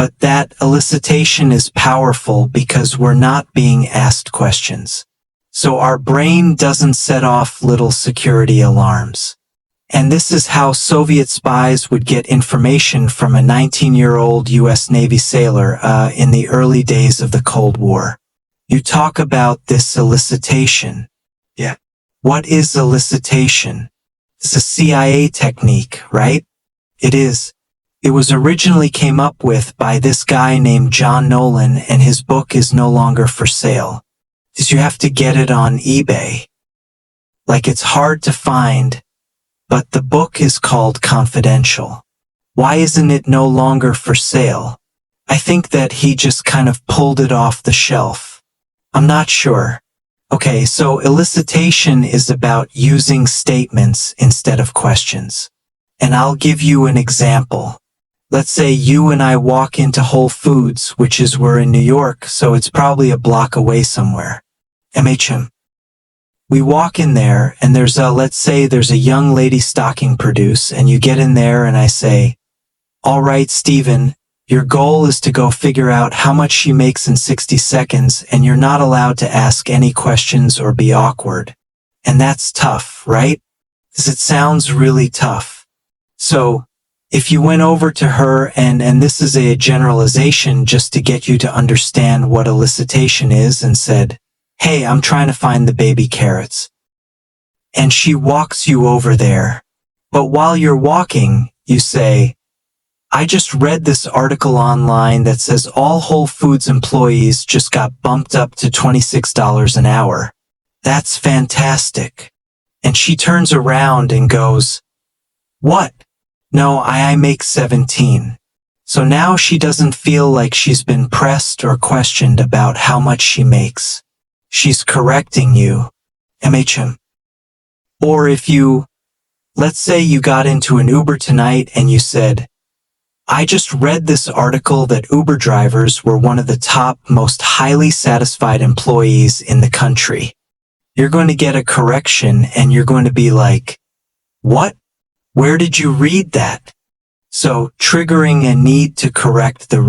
But that elicitation is powerful because we're not being asked questions. So our brain doesn't set off little security alarms. And this is how Soviet spies would get information from a 19-year-old U.S. Navy sailor in the early days of the Cold War. You talk about this elicitation. Yeah. What is elicitation? It's a CIA technique, right? It is. It was originally came up with by this guy named John Nolan, and his book is no longer for sale. Because you have to get it on eBay. Like, it's hard to find, but the book is called Confidential. Why isn't it no longer for sale? I think that he just kind of pulled it off the shelf. I'm not sure. Okay, so elicitation is about using statements instead of questions. And I'll give you an example. Let's say you and I walk into Whole Foods, which is we're in New York, so it's probably a block away somewhere. MHM. We walk in there and let's say there's a young lady stocking produce, and you get in there and I say, all right, Steven, your goal is to go figure out how much she makes in 60 seconds, and you're not allowed to ask any questions or be awkward. And that's tough, right? Because it sounds really tough. So, if you went over to her, and this is a generalization just to get you to understand what elicitation is, and said, hey, I'm trying to find the baby carrots. And she walks you over there. But while you're walking, you say, I just read this article online that says all Whole Foods employees just got bumped up to $26 an hour. That's fantastic. And she turns around and goes, what? No, I make 17. So now she doesn't feel like she's been pressed or questioned about how much she makes. She's correcting you. MHM. Or if let's say you got into an Uber tonight and you said, I just read this article that Uber drivers were one of the top most highly satisfied employees in the country. You're going to get a correction and you're going to be like, what? Where did you read that? So, triggering a need to correct the